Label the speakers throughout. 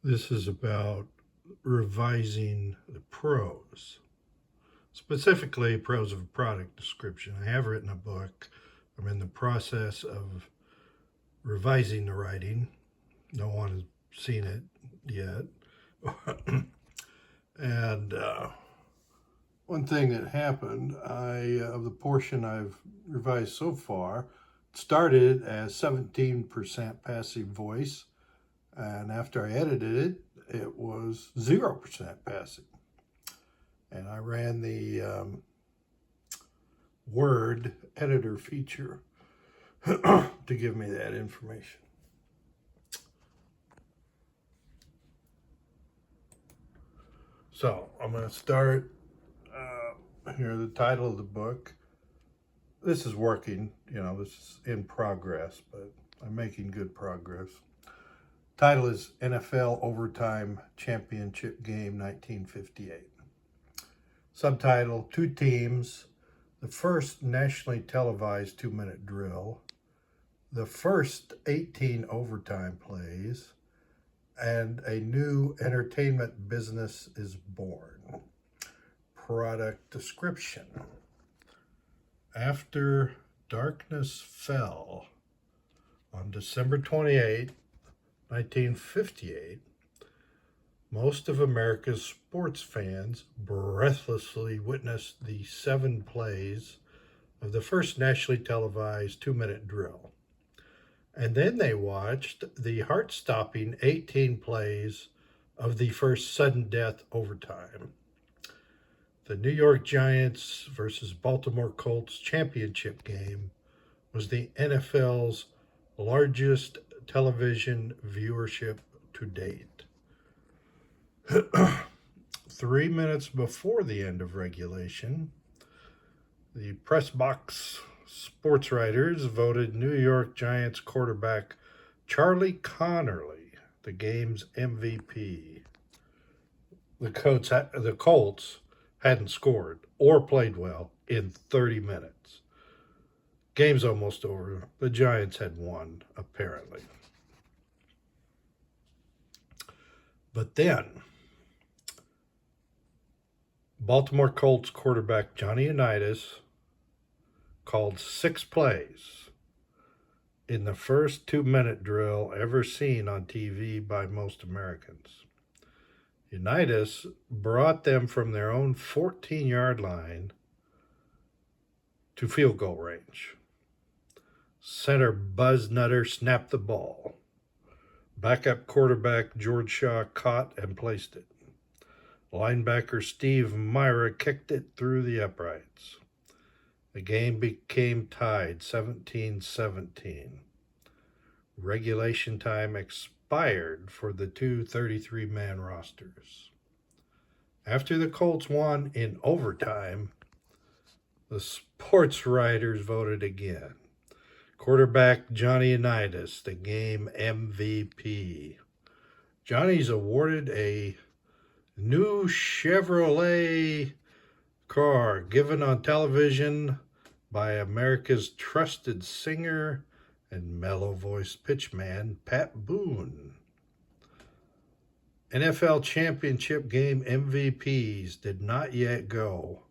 Speaker 1: This is about revising the prose, specifically prose of a product description. I have written a book. I'm in the process of revising the writing. No one has seen it yet. and one thing that happened, of the portion I've revised so far, started as 17% passive voice, and after I edited it, it was 0% passive. And I ran the Word editor feature to give me that information. So I'm going to start here. The title of the book. This is working, this is in progress, but I'm making good progress. Title is NFL Overtime Championship Game 1958. Subtitle, Two Teams, the first nationally televised 2-minute drill, the first 18 overtime plays, and a new entertainment business is born. Product description. After darkness fell on December 28, 1958, most of America's sports fans breathlessly witnessed the 7 plays of the first nationally televised 2-minute drill. And then they watched the heart-stopping 18 plays of the first sudden death overtime. The New York Giants versus Baltimore Colts championship game was the NFL's largest television viewership to date. 3 minutes before the end of regulation, the press box sports writers voted New York Giants quarterback Charlie Conerly the game's MVP. The Colts hadn't scored or played well in 30 minutes. Game's almost over. The Giants had won, apparently. But then, Baltimore Colts quarterback Johnny Unitas called 6 plays in the first 2-minute drill ever seen on TV by most Americans. Unitas brought them from their own 14-yard line to field goal range. Center Buzz Nutter snapped the ball. Backup quarterback George Shaw caught and placed it. Linebacker Steve Myra kicked it through the uprights. The game became tied 17-17. Regulation time expired for the two 33-man rosters. After the Colts won in overtime, the sports writers voted again. Quarterback Johnny Unitas, the game MVP. Johnny's awarded a new Chevrolet car given on television by America's trusted singer and mellow-voiced pitchman Pat Boone. NFL championship game MVPs did not yet go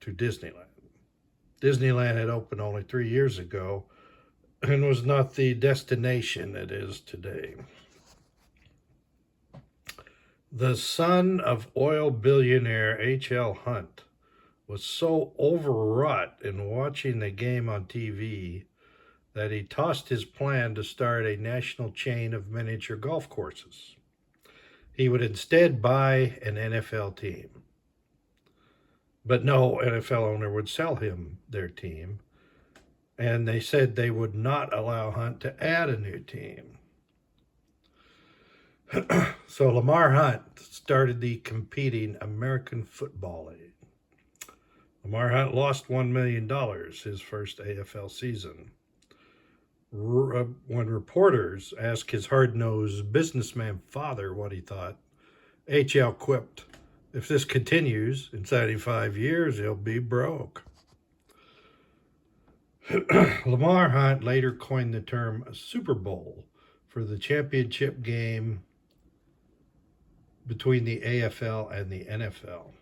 Speaker 1: to Disneyland. Disneyland had opened only 3 years ago and was not the destination it is today. The son of oil billionaire H.L. Hunt was so overwrought in watching the game on TV that he tossed his plan to start a national chain of miniature golf courses. He would instead buy an NFL team. But no NFL owner would sell him their team, and they said they would not allow Hunt to add a new team. So Lamar Hunt started the competing American Football League. Lamar Hunt lost $1 million his first AFL season. When reporters asked his hard-nosed businessman father what he thought, H.L. quipped, "If this continues, in 75 years, he'll be broke." Lamar Hunt later coined the term Super Bowl for the championship game between the AFL and the NFL.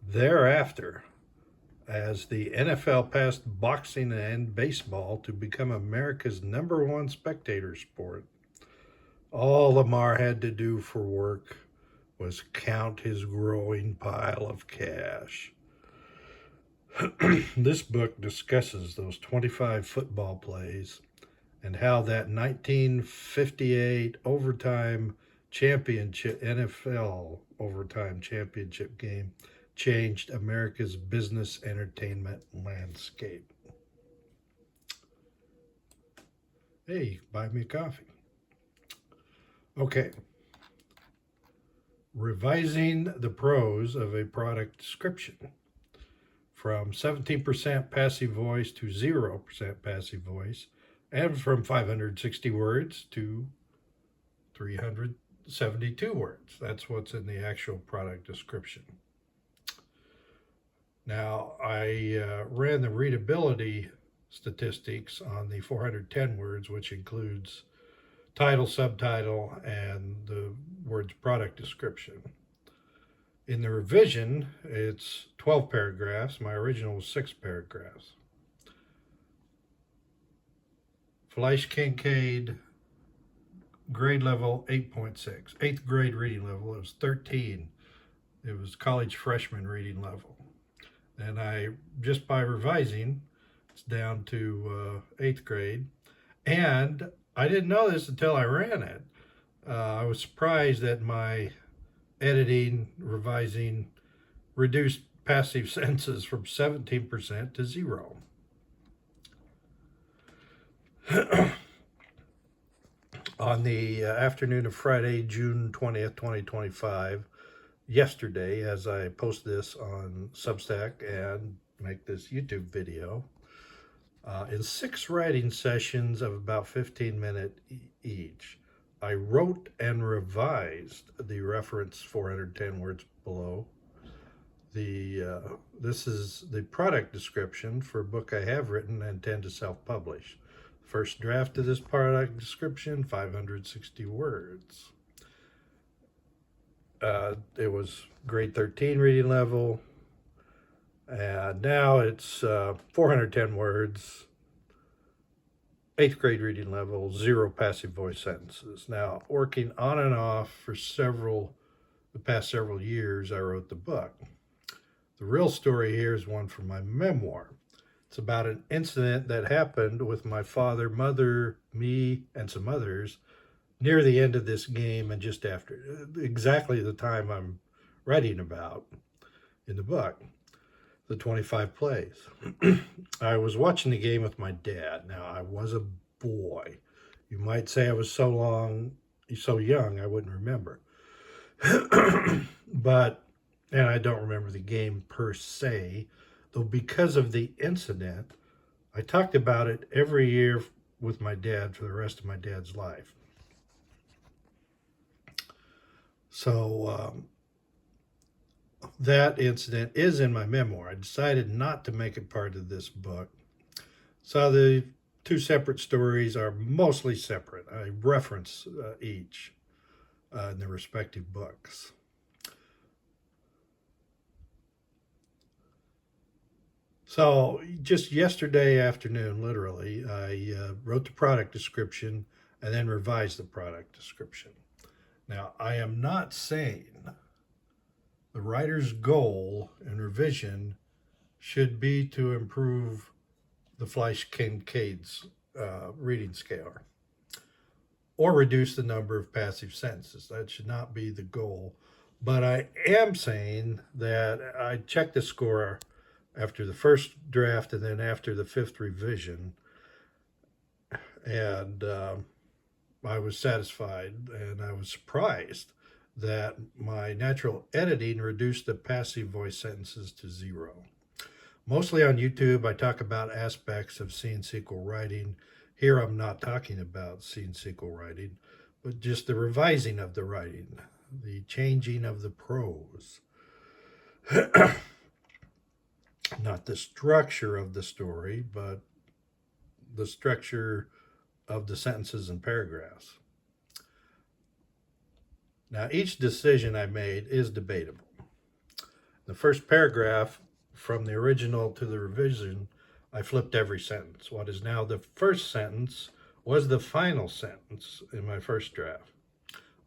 Speaker 1: Thereafter, as the NFL passed boxing and baseball to become America's #1 spectator sport, all Lamar had to do for work was count his growing pile of cash. This book discusses those 25 football plays and how that 1958 overtime championship, NFL overtime championship game, changed America's business entertainment landscape. Hey, buy me a coffee. Okay. Revising the prose of a product description from 17% passive voice to 0% passive voice, and from 560 words to 372 words. That's what's in the actual product description. Now, I ran the readability statistics on the 410 words, which includes title, subtitle, and the words product description. In the revision, it's 12 paragraphs. My original was 6 paragraphs. Flesch-Kincaid, grade level 8.6. 8th grade reading level. It was 13. It was college freshman reading level. And I, just by revising, it's down to 8th grade. And I didn't know this until I ran it. I was surprised that my editing, revising, reduced passive sentences from 17% to 0. On the afternoon of Friday, June 20th, 2025, yesterday, as I post this on Substack and make this YouTube video, in 6 writing sessions of about 15 minutes each, I wrote and revised the reference 410 words below. This is the product description for a book I have written and intend to self-publish. First draft of this product description, 560 words. It was grade 13 reading level, and now it's 410 words, 8th grade reading level, 0 passive voice sentences. Now, working on and off for the past several years, I wrote the book. The real story here is one from my memoir. It's about an incident that happened with my father, mother, me, and some others near the end of this game and just after, exactly the time I'm writing about in the book, the 25 plays. I was watching the game with my dad. Now, I was a boy. You might say I was so young, I wouldn't remember. And I don't remember the game per se, though because of the incident, I talked about it every year with my dad for the rest of my dad's life. So that incident is in my memoir. I decided not to make it part of this book. So the 2 separate stories are mostly separate. I reference each in the respective books. So just yesterday afternoon, literally, I wrote the product description and then revised the product description. Now, I am not saying the writer's goal in revision should be to improve the Flesch-Kincaid's reading scale or reduce the number of passive sentences. That should not be the goal. But I am saying that I checked the score after the first draft and then after the 5th revision, and I was satisfied, and I was surprised that my natural editing reduced the passive voice sentences to 0. Mostly on YouTube, I talk about aspects of scene-sequel writing. Here I'm not talking about scene-sequel writing, but just the revising of the writing, the changing of the prose. Not the structure of the story, but the structure of the sentences and paragraphs. Now, each decision I made is debatable. The first paragraph, from the original to the revision, I flipped every sentence. What is now the first sentence was the final sentence in my first draft.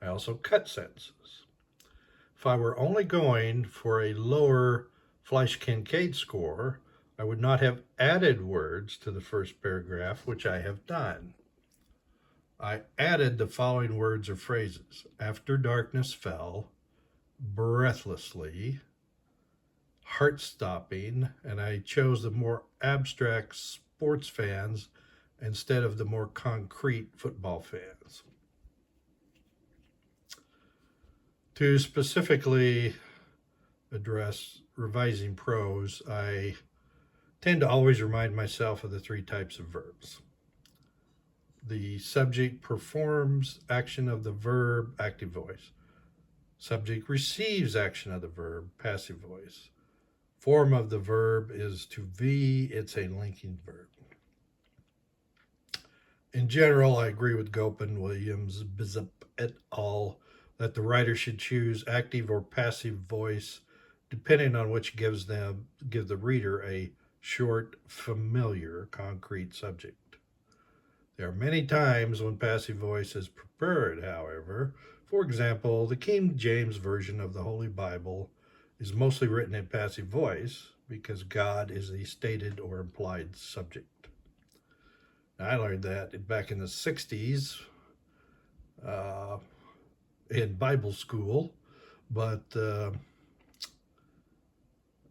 Speaker 1: I also cut sentences. If I were only going for a lower Flesch-Kincaid score, I would not have added words to the first paragraph, which I have done. I added the following words or phrases: after darkness fell, breathlessly, heart-stopping, and I chose the more abstract sports fans instead of the more concrete football fans. To specifically address revising prose, I tend to always remind myself of the three types of verbs. The subject performs action of the verb, active voice. Subject receives action of the verb, passive voice. Form of the verb is to be, it's a linking verb. In general, I agree with Gopin, Williams, Bizup et al. That the writer should choose active or passive voice depending on which give the reader a short, familiar, concrete subject. There are many times when passive voice is preferred, however. For example, the King James Version of the Holy Bible is mostly written in passive voice because God is a stated or implied subject. Now, I learned that back in the 60s in Bible school, but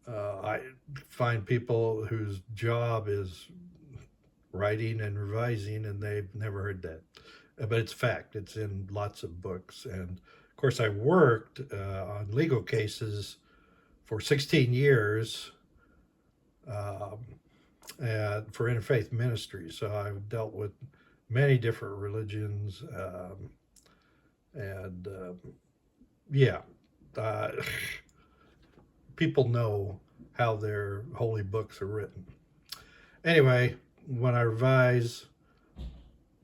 Speaker 1: I find people whose job is writing and revising, and they've never heard that. But it's fact. It's in lots of books. And of course, I worked on legal cases for 16 years for interfaith ministry. So I've dealt with many different religions. People know how their holy books are written. Anyway, when I revise,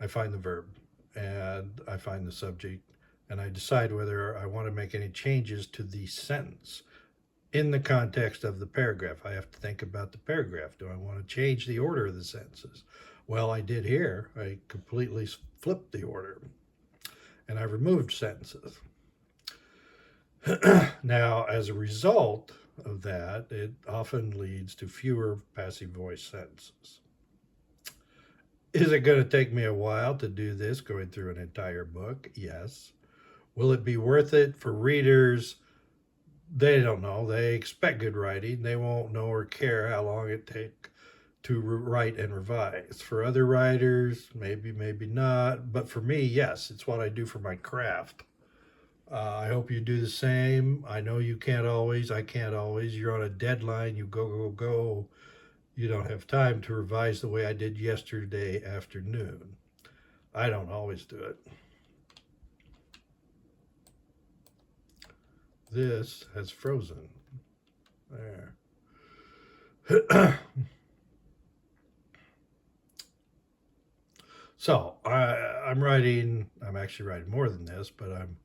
Speaker 1: I find the verb and I find the subject, and I decide whether I want to make any changes to the sentence in the context of the paragraph. I have to think about the paragraph. Do I want to change the order of the sentences? Well, I did here. I completely flipped the order, and I removed sentences. Now, as a result of that, it often leads to fewer passive voice sentences. Is it going to take me a while to do this, going through an entire book? Yes. Will it be worth it for readers? They don't know. They expect good writing. They won't know or care how long it takes to write and revise. For other writers, maybe, maybe not. But for me, yes, it's what I do for my craft. I hope you do the same. I know you can't always. I can't always. You're on a deadline. You go, go, go. You don't have time to revise the way I did yesterday afternoon. I don't always do it. This has frozen. There. So I'm actually writing more than this, but I'm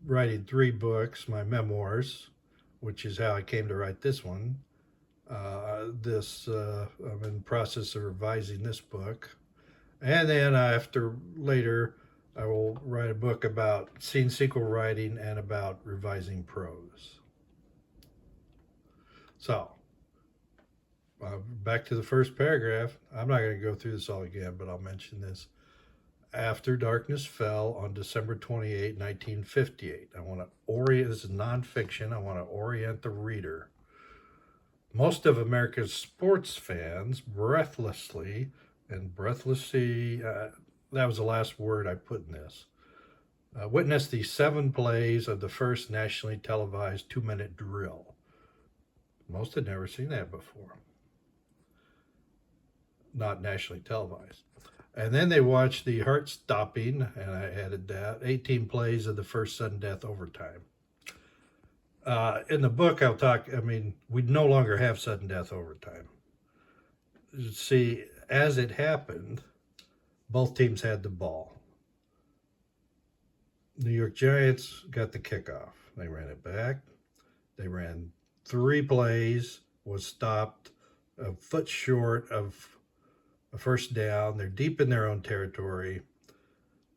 Speaker 1: writing 3 books, my memoirs, which is how I came to write this one. I'm in the process of revising this book. And then later, I will write a book about scene sequel writing and about revising prose. So, back to the first paragraph. I'm not going to go through this all again, but I'll mention this. After darkness fell on December 28, 1958. This is nonfiction. I want to orient the reader. Most of America's sports fans breathlessly, that was the last word I put in this, witnessed the 7 plays of the first nationally televised 2-minute drill. Most had never seen that before. Not nationally televised. And then they watched the heart-stopping, and I added that, 18 plays of the first sudden death overtime. In the book, we no longer have sudden death overtime. See, as it happened, both teams had the ball. New York Giants got the kickoff. They ran it back. They ran 3 plays, was stopped a foot short of a first down. They're deep in their own territory.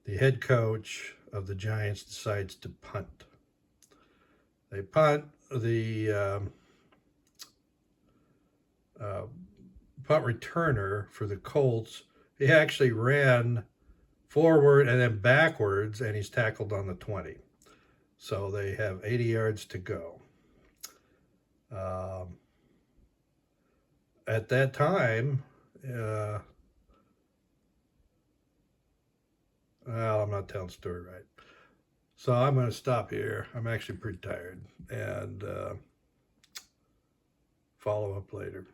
Speaker 1: The head coach of the Giants decides to punt. They punt. The punt returner for the Colts, he actually ran forward and then backwards, and he's tackled on the 20. So they have 80 yards to go. At that time, well, I'm not telling the story right. So I'm going to stop here. I'm actually pretty tired, and follow up later.